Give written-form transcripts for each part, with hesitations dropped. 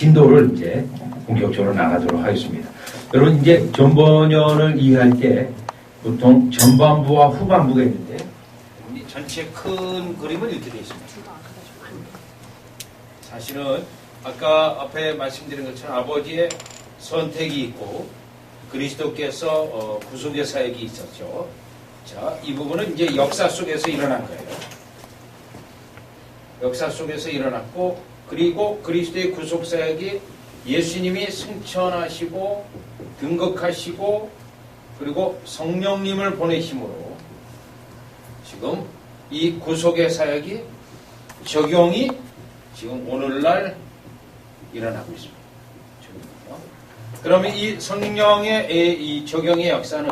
진도를 이제 본격적으로 나가도록 하겠습니다. 여러분 이제 전번연을 이해할 때 보통 전반부와 후반부가 있는데 전체 큰 그림은 이렇게 되어 있습니다. 사실은 아까 앞에 말씀드린 것처럼 아버지의 선택이 있고 그리스도께서 구속의 사역이 있었죠. 자, 이 부분은 이제 역사 속에서 일어난 거예요. 역사 속에서 일어났고, 그리고 그리스도의 구속 사역이 예수님이 승천하시고 등극하시고 그리고 성령님을 보내심으로 지금 이 구속의 사역이 적용이 지금 오늘날 일어나고 있습니다. 그러면 이 성령의 이 적용의 역사는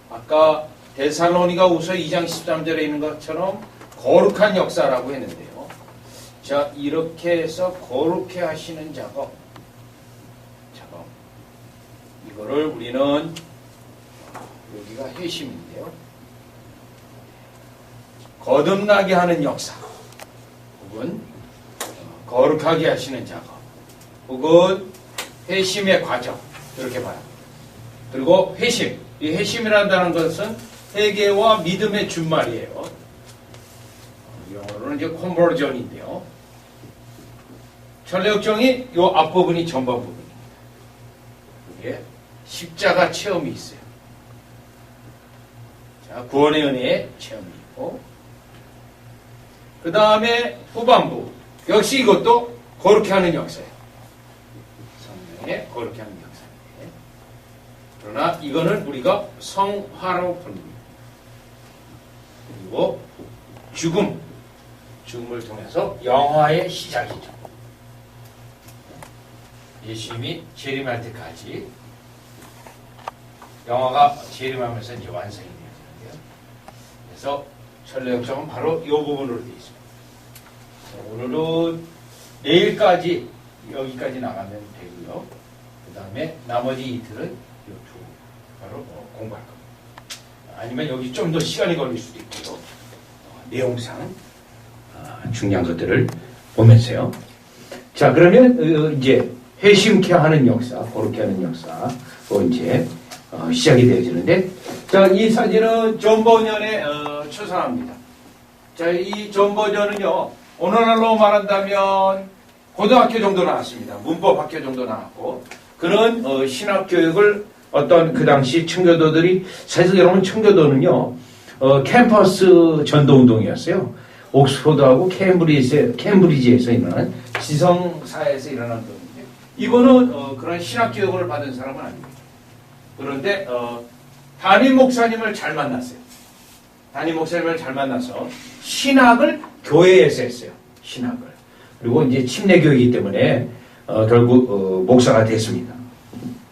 아까 데살로니가후서 2장 13절에 있는 것처럼 거룩한 역사라고 했는데요. 자, 이렇게 해서 거룩해 하시는 작업. 이거를 우리는 여기가 회심인데요. 거듭나게 하는 역사, 혹은 거룩하게 하시는 작업, 혹은 회심의 과정, 이렇게 봐요. 그리고 회심, 이 회심이란다는 것은 회개와 믿음의 준말이에요. 영어로는 이제 컨버전인데요. 천례역정이 이 앞부분이 전반부분입니다. 이게 십자가 체험이 있어요. 자, 구원의 은혜의 체험이 있고, 그 다음에 후반부, 역시 이것도 거룩해 하는 역사예요. 성령의 거룩해 하는 역사인데, 그러나 이거는 우리가 성화로 부릅니다. 그리고 죽음을 통해서 영화의 시작이죠. 예수님이 재림할 때까지 영화가 재림하면서 이제 완성이 되었는데요. 그래서 천례역정은 바로 이 부분으로 되어 있습니다. 오늘은 내일까지 여기까지 나가면 되고요. 그 다음에 나머지 이틀은 이 두 바로 공부할 겁니다. 아니면 여기 좀 더 시간이 걸릴 수도 있고요. 내용상 중요한 것들을 보면서요. 자, 그러면 이제 회심케 하는 역사, 거룩케 하는 역사, 이제 시작이 되어지는데, 자, 이 사진은 존 버년의 초상화입니다. 자, 이 존 버년은요, 오늘날로 말한다면 고등학교 정도 나왔습니다. 문법학교 정도 나왔고, 그런 신학 교육을 어떤 그 당시 청교도들이, 사실 여러분 청교도는요, 캠퍼스 전도운동이었어요. 옥스퍼드하고 캠브리지에서 일어난 지성사에서 일어난 운동인데, 이거는 그런 신학 교육을 받은 사람은 아닙니다. 그런데 담임 목사님을 잘 만났어요. 담임 목사님을 잘 만나서 신학을 교회에서 했어요. 신학을. 그리고 이제 침례 교육이기 때문에 결국 목사가 됐습니다.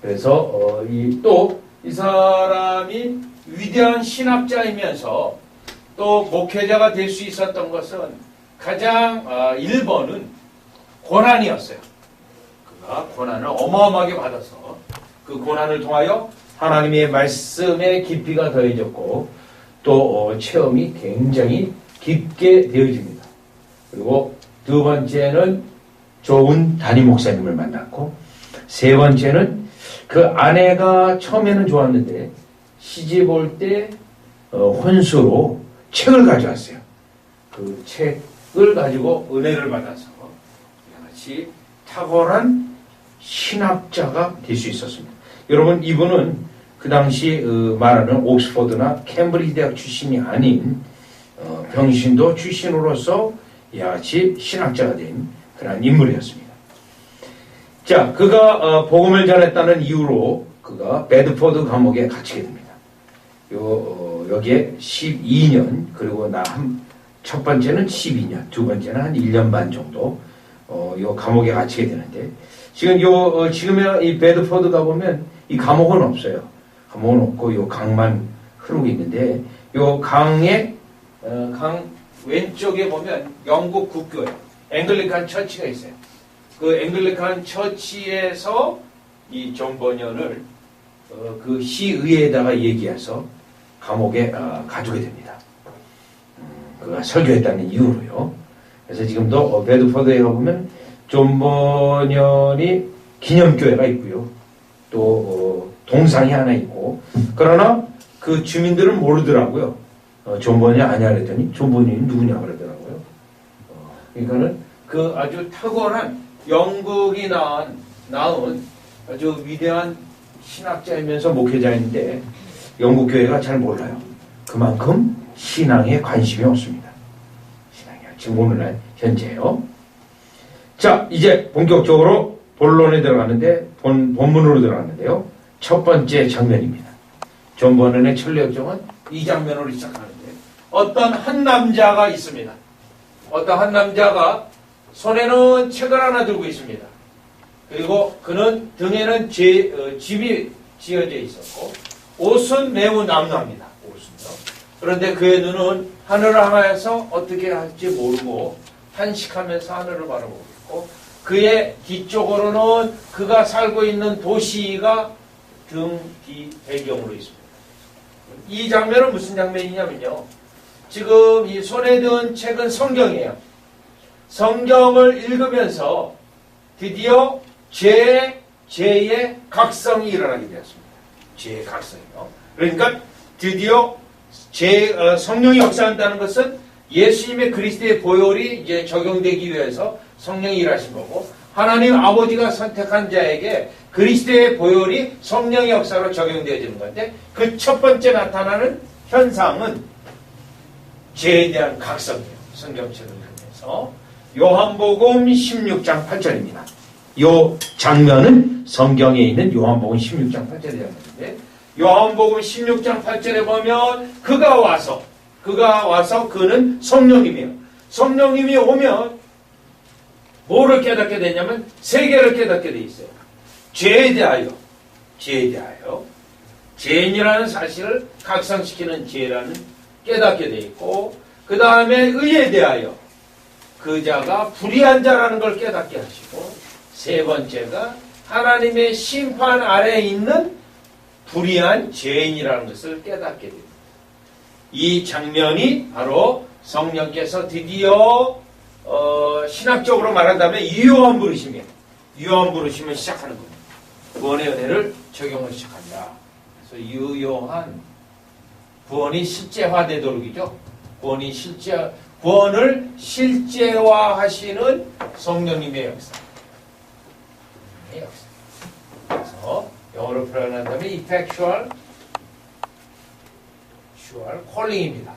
그래서 또 이 사람이 위대한 신학자이면서 또 목회자가 될 수 있었던 것은 가장 1번은 고난이었어요. 그가 고난을 어마어마하게 받아서 그 고난을 통하여 하나님의 말씀의 깊이가 더해졌고 또 체험이 굉장히 깊게 되어집니다. 그리고 두 번째는 좋은 담임 목사님을 만났고, 세 번째는 그 아내가 처음에는 좋았는데 시집 올 때 혼수로 책을 가져왔어요. 그 책을 가지고 은혜를 받아서 같이 탁월한 신학자가 될 수 있었습니다. 여러분, 이분은 그 당시 말하는 옥스퍼드나 캠브리지 대학 출신이 아닌 병신도 출신으로서 이같이 신학자가 된 그런 인물이었습니다. 자, 그가 복음을 전했다는 이유로 그가 베드포드 감옥에 갇히게 됩니다. 여기에 12년, 그리고 첫 번째는 12년, 두 번째는 한 1년 반 정도 요 감옥에 갇히게 되는데, 지금의 이 베드포드 가보면 이 감옥은 없어요. 감옥은 없고 요 강만 흐르고 있는데, 요 강의 강 왼쪽에 보면 영국 국교예요. 앵글리칸 처치가 있어요. 그 앵글리칸 처치에서 이 존 버년을 그 시의회에다가 얘기해서 감옥에 가두게 됩니다. 그가 설교했다는 이유로요. 그래서 지금도 베드포드에 가보면 존 버년이 기념교회가 있고요. 또 동상이 하나 있고. 그러나 그 주민들은 모르더라고요. 존 버년 아니야 그랬더니 존 버년이 누구냐 그러더라고요. 그러니까는 그 아주 탁월한 영국이 낳은 아주 위대한 신학자이면서 목회자인데 영국 교회가 잘 몰라요. 그만큼 신앙에 관심이 없습니다. 신앙이 지금 오늘날 현재요. 자, 이제 본격적으로 본론에 들어가는데 본문으로 들어가는데요. 첫 번째 장면입니다. 존 버넌의 천리역정은 이 장면으로 시작하는데 어떤 한 남자가 있습니다. 어떤 한 남자가 손에는 책을 하나 들고 있습니다. 그리고 그는 등에는 집이 지어져 있었고 옷은 매우 남루합니다. 옷은요. 그런데 그의 눈은 하늘을 향하여서 어떻게 할지 모르고 한식하면서 하늘을 바라보고 있고 그의 뒤쪽으로는 그가 살고 있는 도시가 등 뒤 배경으로 있습니다. 이 장면은 무슨 장면이냐면요. 지금 이 손에 든 책은 성경이에요. 성경을 읽으면서 드디어 죄의 각성이 일어나게 되었습니다. 죄의 각성이요. 그러니까 드디어 성령이 역사한다는 것은 예수님의 그리스도의 보혈이 이제 적용되기 위해서 성령이 일하신 거고 하나님 아버지가 선택한 자에게 그리스도의 보혈이 성령의 역사로 적용되어지는 건데 그 첫 번째 나타나는 현상은 죄에 대한 각성이에요. 성경책을 읽으면서 요한복음 16장 8절입니다. 요 장면은 성경에 있는 요한복음 16장 8절의 장면인데 요한복음 16장 8절에 보면 그가 와서 그는 성령님이에요. 성령님이 오면 뭐를 깨닫게 되냐면 세 개를 깨닫게 돼 있어요. 죄에 대하여 죄인이라는 사실을 각성시키는 죄라는 깨닫게 돼 있고 그 다음에 의에 대하여 그 자가 불의한 자라는 걸 깨닫게 하시고 세 번째가 하나님의 심판 아래에 있는 불의한 죄인이라는 것을 깨닫게 됩니다. 이 장면이 바로 성령께서 드디어 신학적으로 말한다면 유효한 부르심을 시작하는 겁니다. 구원의 은혜를 적용을 시작한다. 그래서 유효한 구원이 실제화되도록이죠. 구원을 실제화하시는 성령님의 역사. 그래서 영어로 표현한다면 effectual calling입니다.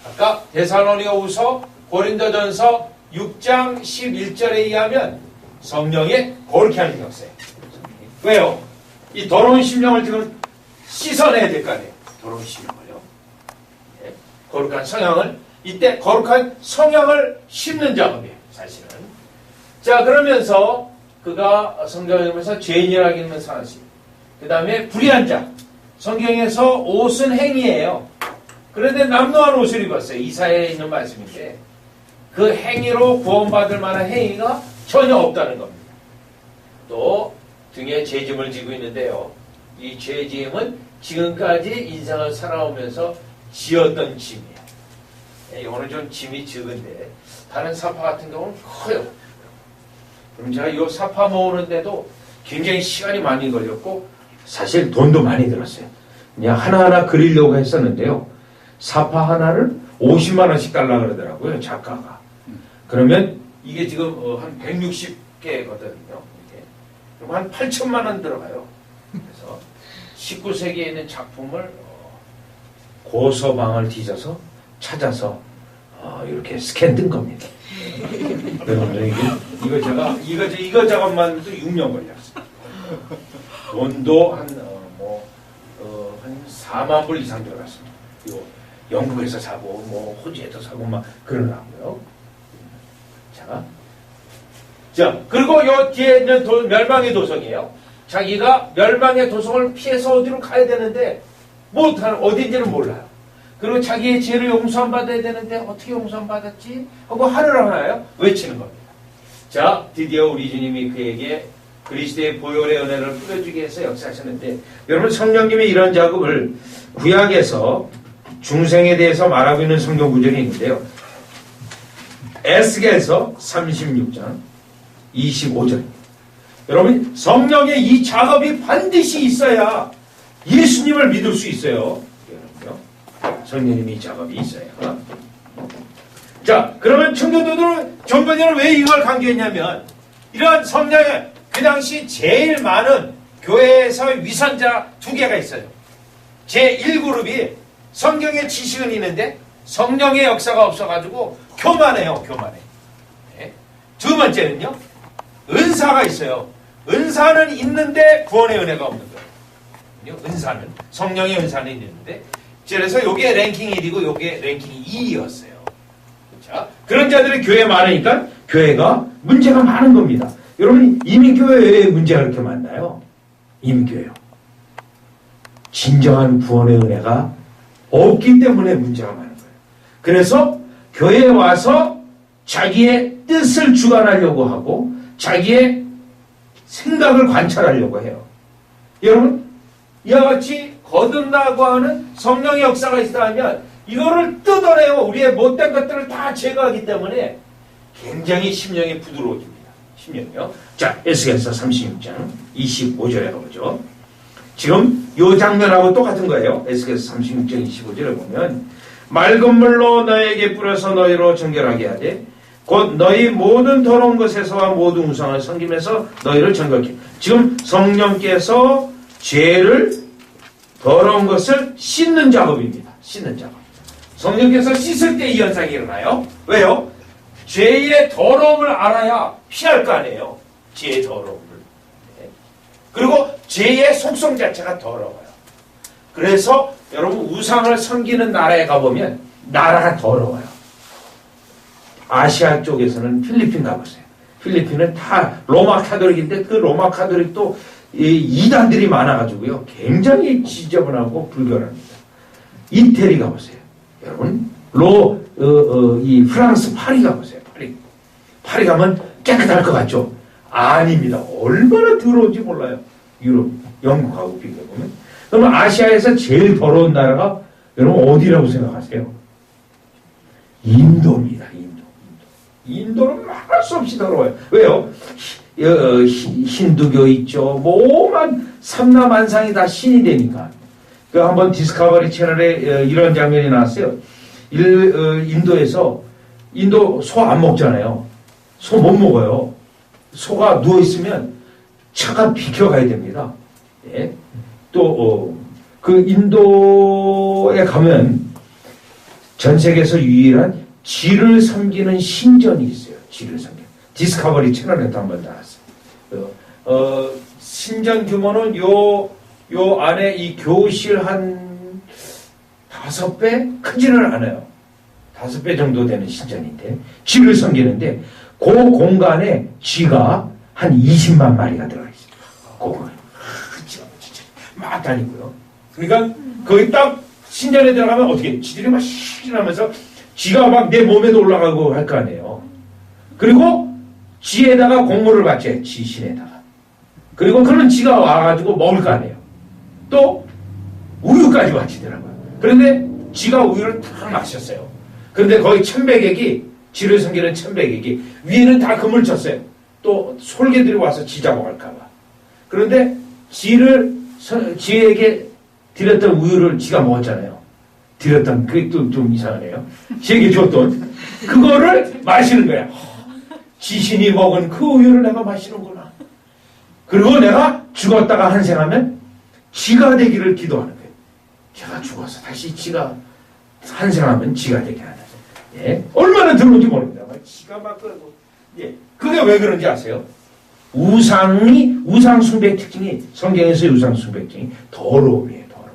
아까 데살로니가후서 고린도전서 6장 11절에 의하면 성령의 거룩히 하는 역사예요. 왜요? 이 더러운 심령을 지금 씻어내야 될 거 아니에요. 더러운 심령을요. 네. 거룩한 성향을 이때 거룩한 성향을 심는 작업이에요. 사실은. 자 그러면서 그가 성경을 읽으면서 죄인이라고 읽는 사실 그 다음에 불의한 자 성경에서 옷은 행위예요. 그런데 남루한 옷을 입었어요. 이사야에 있는 말씀인데 그 행위로 구원받을 만한 행위가 전혀 없다는 겁니다. 또 등에 죄짐을 지고 있는데요. 이 죄짐은 지금까지 인생을 살아오면서 지었던 짐이에요. 이거는 좀 짐이 적은데 다른 사파 같은 경우는 커요. 그럼 제가 이 사파 모으는데도 굉장히 시간이 많이 걸렸고 사실 돈도 많이 들었어요. 그냥 하나하나 그리려고 했었는데요. 사파 하나를 50만 원씩 달라 그러더라고요. 작가가. 그러면 이게 지금 한 160개거든요. 그럼 한 8천만 원 들어가요. 그래서 19세기에 있는 작품을 고서방을 뒤져서 찾아서 이렇게 스캔 뜬 겁니다. 이거 작업만도 6년 걸렸어요. 돈도 한 4만 불 이상 들어갔습니다. 이거 영국에서 사고 호주에서 사고 막 그러더라고요. 자, 그리고 요 뒤에 있는 멸망의 도성이에요. 자기가 멸망의 도성을 피해서 어디로 가야 되는데 어딘지는 몰라요. 그리고 자기의 죄를 용서 안 받아야 되는데 어떻게 용서 안 받았지? 하고 하늘을 하나요? 외치는 겁니다. 자, 드디어 우리 주님이 그에게 그리스도의 보혈의 은혜를 뿌려주기 위해서 역사하셨는데 여러분 성령님이 이런 작업을 구약에서 중생에 대해서 말하고 있는 성경 구절이 있는데요. 에스겔서 36장 25절. 여러분, 성령의 이 작업이 반드시 있어야 예수님을 믿을 수 있어요. 성령님의 이 작업이 있어야. 자, 그러면 청교도들은 전번에는 왜 이걸 강조했냐면, 이런 성령의 그 당시 제일 많은 교회에서 위선자 두 개가 있어요. 제1그룹이 성경의 지식은 있는데 성령의 역사가 없어가지고 교만해요. 교만해. 네. 두 번째는요, 은사가 있어요. 은사는 있는데 구원의 은혜가 없는 거예요. 은사는, 성령의 은사는 있는데, 그래서 요게 랭킹 1이고 요게 랭킹 2였어요. 자, 그런 자들이 교회에 많으니까 교회가 문제가 많은 겁니다. 여러분, 이민교회에 왜 문제가 그렇게 많나요? 이민교회요. 진정한 구원의 은혜가 없기 때문에 문제가 많은 거예요. 그래서 교회에 와서 자기의 뜻을 주관하려고 하고 자기의 생각을 관찰하려고 해요. 여러분, 이와 같이 거듭나고 하는 성령의 역사가 있다 하면 이거를 뜯어내요. 우리의 못된 것들을 다 제거하기 때문에 굉장히 심령이 부드러워집니다. 심령이요. 자, 에스겔서 36장 25절에 가보죠. 지금 이 장면하고 똑같은 거예요. 에스겔서 36장 25절에 보면, 맑은 물로 너에게 뿌려서 너희로 정결하게 하되 곧 너희 모든 더러운 것에서와 모든 우상을 섬기면서 너희를 정결케. 지금 성령께서 죄를, 더러운 것을 씻는 작업입니다. 씻는 작업. 성령께서 씻을 때 이 현상이 일어나요. 왜요? 죄의 더러움을 알아야 피할 거 아니에요. 죄의 더러움을. 네. 그리고 죄의 속성 자체가 더러워요. 그래서 여러분, 우상을 섬기는 나라에 가보면 나라가 더러워요. 아시아 쪽에서는 필리핀 가보세요. 필리핀은 다 로마 카톨릭인데 그 로마 카톨릭도 이단들이 많아가지고요, 굉장히 지저분하고 불결합니다. 이태리 가보세요. 여러분, 이 프랑스 파리 가보세요. 파리 가면 깨끗할 것 같죠? 아닙니다. 얼마나 더러운지 몰라요. 유럽, 영국하고 비교해보면. 그러면 아시아에서 제일 더러운 나라가 여러분 어디라고 생각하세요? 인도입니다. 인도는 말할 수 없이 더러워요. 왜요? 힌두교 있죠. 뭐만 삼라만상이 다 신이 되니까. 그 한번 디스커버리 채널에 이런 장면이 나왔어요. 인도에서, 인도 소 안 먹잖아요. 소 못 먹어요. 소가 누워있으면 차가 비켜가야 됩니다. 예. 또, 그 인도에 가면 전 세계에서 유일한 쥐를 섬기는 신전이 있어요. 쥐를 섬기는. 디스커버리 채널에도 한번 나왔어요. 신전 규모는 요 안에 이 교실 한 5배? 크지는 않아요. 5배 정도 되는 신전인데, 쥐를 섬기는데, 그 공간에 쥐가 한 20만 마리가 들어가 있어요. 그 공간에. 진짜 막 다니고요. 그러니까, 거기 딱 신전에 들어가면 어떻게, 쥐들이 막 시kin하면서 쥐가 막 내 몸에도 올라가고 할 거 아니에요. 그리고 쥐에다가 공물을 바쳐요. 쥐 신에다가. 그리고 그런 쥐가 와가지고 먹을 거 아니에요. 또 우유까지 바치더라고요. 그런데 쥐가 우유를 다 마셨어요. 그런데 거기 천백액이, 쥐를 섬기는 천백액이 위에는 다 금을 쳤어요. 또 솔개들이 와서 쥐 잡아갈까 봐. 그런데 쥐에게 드렸던 우유를 쥐가 먹었잖아요. 드렸던, 그게 또 좀 이상하네요. 쥐에게 줬던 그거를 마시는 거야. 지신이 먹은 그 우유를 내가 마시는구나. 그리고 내가 죽었다가 환생하면 쥐가 되기를 기도하는 거예요. 걔가 죽어서 다시 쥐가 환생하면 쥐가 되게 하는. 예. 얼마나 더러운지 모릅니다. 쥐가 막 그러고. 예. 그게 왜 그런지 아세요? 우상 숭배 특징이, 성경에서의 우상 숭배 특징이 더러움이에요. 더러움.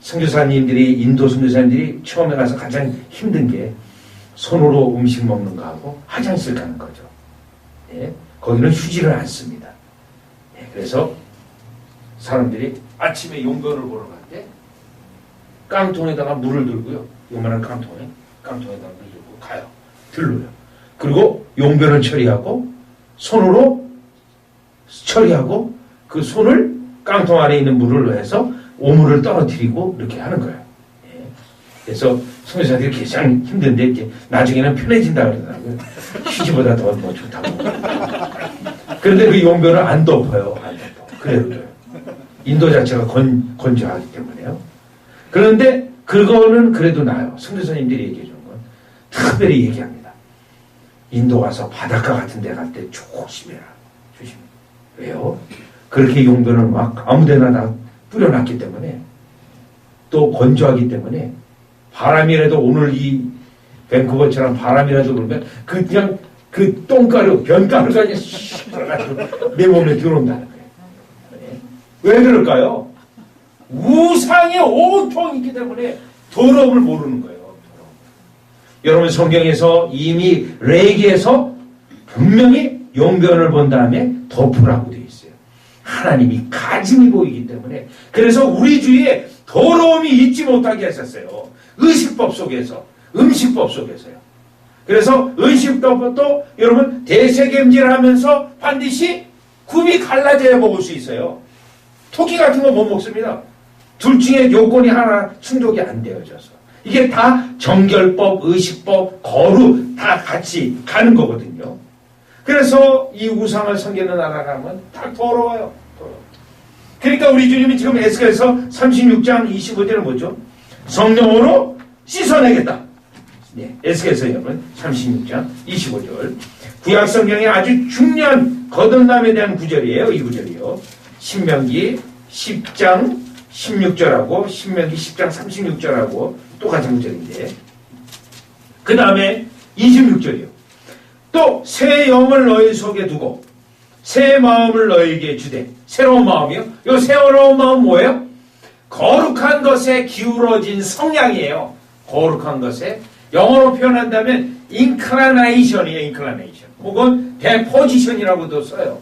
선교사님들이, 인도 선교사님들이 처음에 가서 가장 힘든 게 손으로 음식 먹는 거하고 화장실 가는 거죠. 예. 거기는 휴지를 안 씁니다. 예. 그래서 사람들이 아침에 용변을 보러 갈 때 깡통에다가 물을 들고요. 요만한 깡통에다가 물을 들고 가요. 들러요. 그리고 용변을 처리하고 손으로 처리하고 그 손을 깡통 안에 있는 물을 해서 오물을 떨어뜨리고 이렇게 하는 거예요. 예. 그래서 선교사들이 가장 힘든데 이제 나중에는 편해진다 그러더라고요. 휴지보다 더 뭐 좋다고. 그런데 그 용변을 안 덮어요. 안 덮어. 그래도 인도 자체가 건조하기 때문에요. 그런데 그거는 그래도 나아요. 선교사님들이 얘기해 주는 건 특별히 얘기합니다. 인도 가서 바닷가 같은 데 갈 때 조심해라. 조심해. 왜요? 그렇게 용변을 막 아무데나 다 뿌려놨기 때문에 또 건조하기 때문에 바람이라도 오늘 이 밴쿠버처럼 바람이라도 불면 그냥 그 똥가루, 변가루가 그냥 슉 들어가지고 내 몸에 들어온다는 거예요. 왜 그럴까요? 우상의 온통이 있기 때문에 더러움을 모르는 거예요. 더러움. 여러분 성경에서 이미 레기에서 분명히 용변을 본 다음에 덮으라고 되어 있어요. 하나님이 가증이 보이기 때문에 그래서 우리 주위에 더러움이 있지 못하게 하셨어요. 의식법 속에서, 음식법 속에서요. 그래서 의식법도 여러분 대세겜질하면서 반드시 굽이 갈라져야 먹을 수 있어요. 토끼 같은 거 못 먹습니다. 둘 중에 요건이 하나 충족이 안 되어져서 이게 다 정결법, 의식법, 거루 다 같이 가는 거거든요. 그래서 이 우상을 섬기는 나라 가면 다 더러워요. 더러워. 그러니까 우리 주님이 지금 에스겔서 36장 25절은 뭐죠? 성령으로 씻어내겠다. 네, 에스겔서 여러분 36장 25절. 구약 성경에 아주 중요한 거듭남에 대한 구절이에요. 이 구절이요. 신명기 10장 16절하고 신명기 10장 36절하고 똑같은 구절인데 그 다음에 26절이요. 또 새 영을 너희 속에 두고 새 마음을 너희에게 주되 새로운 마음이요. 이 새로운 마음 뭐예요? 거룩한 것에 기울어진 성향이에요. 거룩한 것에 영어로 표현한다면 inclination이에요. inclination 혹은 deposition이라고도 써요.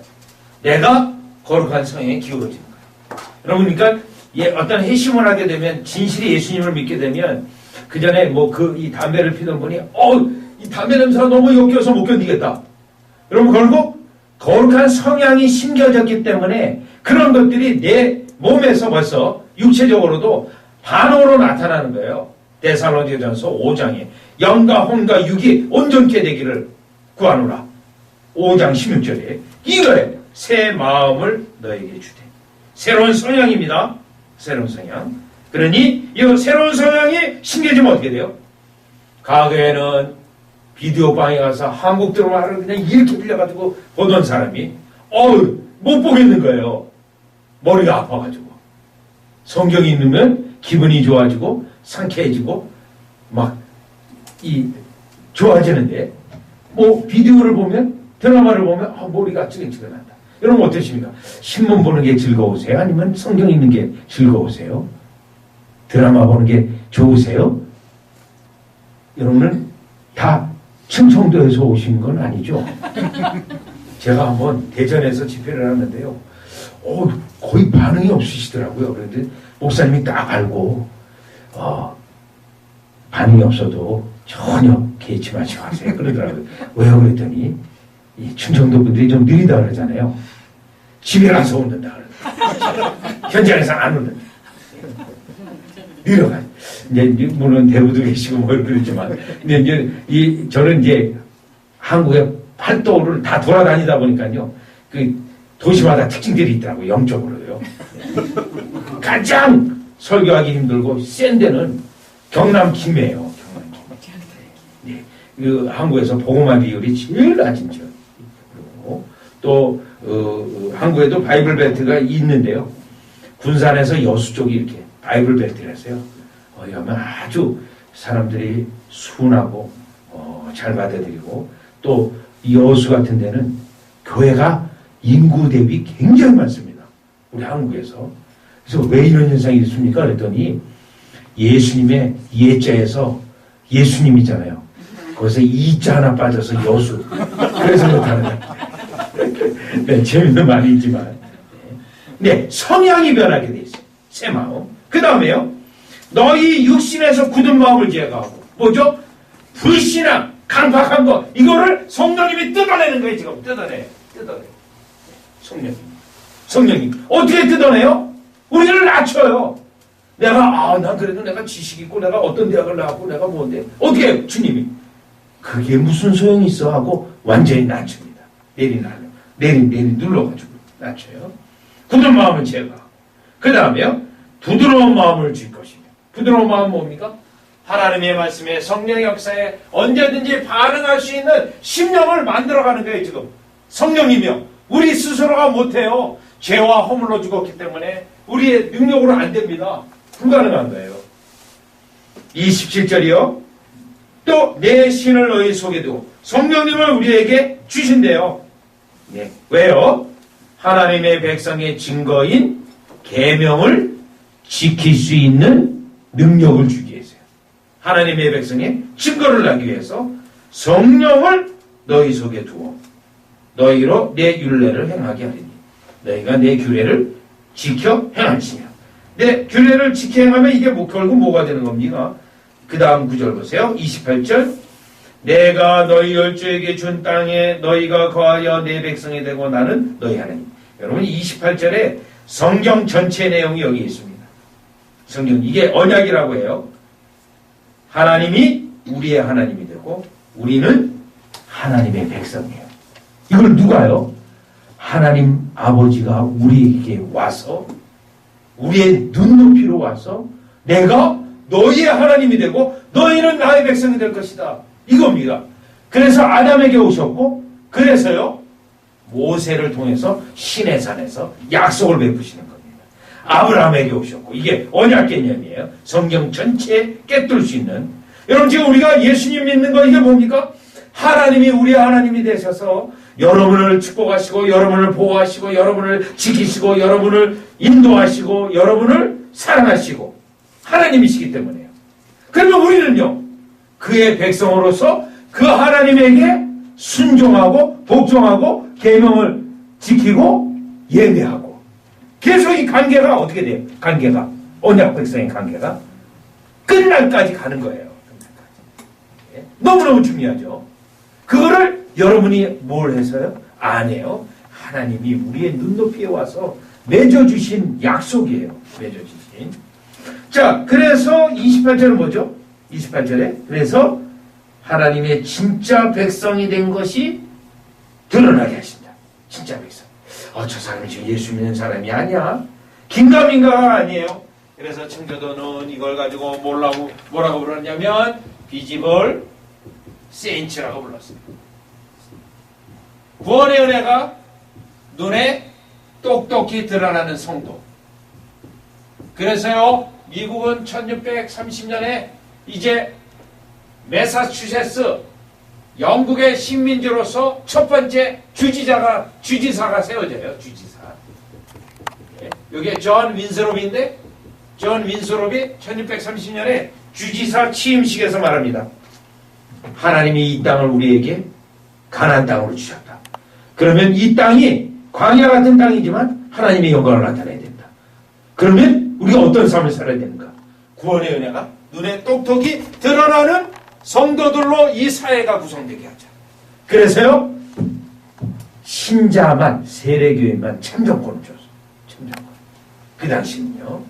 내가 거룩한 성향에 기울어지는 거예요. 여러분 그러니까 어떤 회심을 하게 되면 진실이 예수님을 믿게 되면 그 전에 뭐 이 담배를 피던 분이 이 담배 냄새가 너무 역겨워서 못 견디겠다. 여러분 결국 거룩한 성향이 심겨졌기 때문에 그런 것들이 내 몸에서 벌써 육체적으로도 반응으로 나타나는 거예요. 데살로니가전서 5장에 영과 혼과 육이 온전케 되기를 구하노라. 5장 16절에 이거에 새 마음을 너에게 주되 새로운 성향입니다. 새로운 성향. 그러니 이 새로운 성향이 심겨지면 어떻게 돼요? 과거에는 비디오 방에 가서 한국 드라마를 그냥 이렇게 빌려가지고 보던 사람이 못 보겠는 거예요. 머리가 아파가지고. 성경이 있으면 기분이 좋아지고 상쾌해지고 막 좋아지는데 뭐 비디오를 보면 드라마를 보면 머리가 찌근찌근한다. 여러분 어떠십니까? 신문 보는 게 즐거우세요? 아니면 성경 읽는 게 즐거우세요? 드라마 보는 게 좋으세요? 여러분은 다 충청도에서 오신 건 아니죠? 제가 한번 대전에서 집회를 하는데요. 거의 반응이 없으시더라고요. 그런데 목사님이 딱 알고 반응이 없어도 전혀 개의치 마시고 하세요. 그러더라고요. 왜요? 그랬더니 이 충청도 분들이 좀 느리다 그러잖아요. 집에 가서 웃는다 그러더라고요. 현장에서 안 웃는다. 느려가지고. 이제 물론 대부도 계시고 뭐 그러지만 근데 이제 저는 이제 한국의 팔도를 다 돌아다니다 보니까요. 그 도시마다 특징들이 있더라고요. 영적으로요. 가장 설교하기 힘들고 센 데는 경남 김해예요. 경남 김해. 네. 그 한국에서 복음화 비율이 제일 낮은 지역. 그리고 또 한국에도 바이블 벨트가 있는데요. 군산에서 여수 쪽이 이렇게 바이블 벨트를 했어요. 거기 가면 아주 사람들이 순하고 잘 받아들이고 또 여수 같은 데는 교회가 인구 대비 굉장히 많습니다. 우리 한국에서. 그래서 왜 이런 현상이 있습니까? 그랬더니 예수님의 예자에서 예수님이잖아요. 거기서 이자 하나 빠져서 여수. 그래서 그렇다는 거예요. 네, 재밌는 말이 있지만. 네, 성향이 변하게 돼 있어요. 새 마음. 그 다음에요. 너희 육신에서 굳은 마음을 제거하고 뭐죠? 불신앙, 강팍한 거 이거를 성령님이 뜯어내는 거예요. 지금 뜯어내요. 성령님 어떻게 뜯어내요? 우리를 낮춰요. 난 그래도 내가 지식 있고 내가 어떤 대학을 나왔고 내가 뭔데 어떻게 해요? 주님이 그게 무슨 소용이 있어 하고 완전히 낮춥니다. 내리 눌러가지고 낮춰요. 굳은 마음은 제가. 그 다음에요. 부드러운 마음을 줄 것이며. 부드러운 마음은 뭡니까? 하나님의 말씀에 성령의 역사에 언제든지 반응할 수 있는 심령을 만들어가는 거예요. 지금 성령이며 우리 스스로가 못해요. 죄와 허물로 죽었기 때문에 우리의 능력으로 안 됩니다. 불가능한 거예요. 27절이요. 또 내 신을 너희 속에 두고 성령님을 우리에게 주신대요. 네. 왜요? 하나님의 백성의 증거인 계명을 지킬 수 있는 능력을 주기 위해서요. 하나님의 백성의 증거를 나기 위해서 성령을 너희 속에 두어 너희로 내 율례를 행하게 하리니 너희가 내 규례를 지켜 행할지며. 내 규례를 지켜 행하면 이게 결국 뭐가 되는 겁니까? 그 다음 구절 보세요. 28절. 내가 너희 열조에게 준 땅에 너희가 거하여 내 백성이 되고 나는 너희 하나님. 여러분 28절에 성경 전체 내용이 여기 있습니다. 성경 이게 언약이라고 해요. 하나님이 우리의 하나님이 되고 우리는 하나님의 백성이에요. 이걸 누가요? 하나님 아버지가 우리에게 와서 우리의 눈높이로 와서 내가 너희의 하나님이 되고 너희는 나의 백성이 될 것이다. 이겁니다. 그래서 아담에게 오셨고 그래서요 모세를 통해서 시내산에서 약속을 베푸시는 겁니다. 아브라함에게 오셨고 이게 언약 개념이에요. 성경 전체에 깨뚫을 수 있는. 여러분 지금 우리가 예수님 믿는 거 이게 뭡니까? 하나님이 우리의 하나님이 되셔서 여러분을 축복하시고 여러분을 보호하시고 여러분을 지키시고 여러분을 인도하시고 여러분을 사랑하시고 하나님이시기 때문에요. 그러면 우리는요 그의 백성으로서 그 하나님에게 순종하고 복종하고 계명을 지키고 예배하고 계속 이 관계가 어떻게 돼요? 관계가 언약 백성의 관계가 끝날까지 가는 거예요. 끝날까지. 너무너무 중요하죠. 그거를 여러분이 뭘 해서요? 안 해요. 하나님이 우리의 눈높이에 와서 맺어주신 약속이에요. 맺어주신. 자, 그래서 28절은 뭐죠? 28절에 그래서 하나님의 진짜 백성이 된 것이 드러나게 하신다. 진짜 백성. 저 사람이 지금 예수 믿는 사람이 아니야. 긴가민가가 아니에요. 그래서 청교도는 이걸 가지고 뭐라고 불렀냐면 비지블 세인츠라고 불렀어요. 구원의 은혜가 눈에 똑똑히 드러나는 성도. 그래서요 미국은 1630년에 이제 매사추세츠 영국의 식민지로서 첫 번째 주지사가 세워져요. 주지사. 이게 존 윈스롭인데 존 윈스롭이 1630년에 주지사 취임식에서 말합니다. 하나님이 이 땅을 우리에게 가나안 땅으로 주셨다. 그러면 이 땅이 광야 같은 땅이지만 하나님의 영광을 나타내야 된다. 그러면 우리가 어떤 삶을 살아야 되는가? 구원의 은혜가 눈에 똑똑히 드러나는 성도들로 이 사회가 구성되게 하자. 그래서요 신자만 세례교회만 참정권을 줬어. 참정권. 그 당시는요.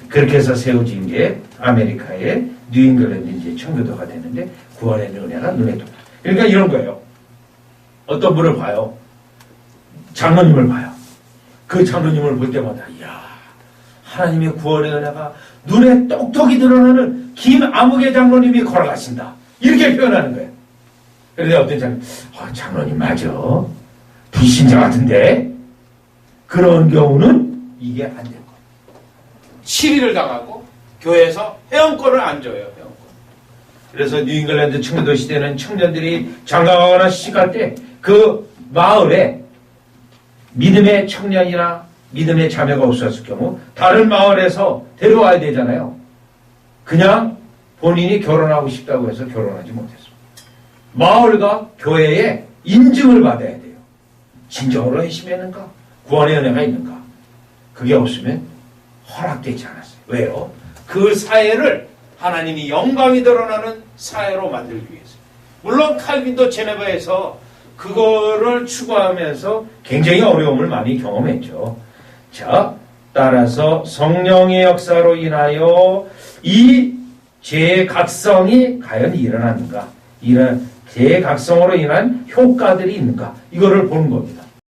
그렇게 해서 세워진 게 아메리카의 뉴잉글랜드 이제 청교도가 되는데 구원의 은혜가 눈에 똑똑. 그러니까 이런 거예요. 어떤 분을 봐요. 장로님을 봐요. 그 장로님을 볼 때마다 이야 하나님의 구원의 은혜가 눈에 똑똑히 드러나는 김아무개 장로님이 걸어가신다. 이렇게 표현하는 거예요. 그런데 어떤 장로님, 장로님 맞아. 불신자 같은데 그런 경우는 이게 안 될 거예요. 시리를 당하고 교회에서 회원권을 안 줘요. 회원권. 그래서 뉴잉글랜드 청교도 시대는 청년들이 장가가거나 시집갈 때 그 마을에 믿음의 청년이나 믿음의 자매가 없었을 경우 다른 마을에서 데려와야 되잖아요. 그냥 본인이 결혼하고 싶다고 해서 결혼하지 못했습니다. 마을과 교회에 인증을 받아야 돼요. 진정으로 회심했는가? 구원의 은혜가 있는가? 그게 없으면 허락되지 않았어요. 왜요? 그 사회를 하나님이 영광이 드러나는 사회로 만들기 위해서. 물론 칼빈도 제네바에서 그거를 추구하면서 굉장히 어려움을 많이 경험했죠. 자, 따라서 성령의 역사로 인하여 이 죄의 각성이 과연 일어났는가? 이런 죄의 각성으로 인한 효과들이 있는가? 이거를 보는 겁니다.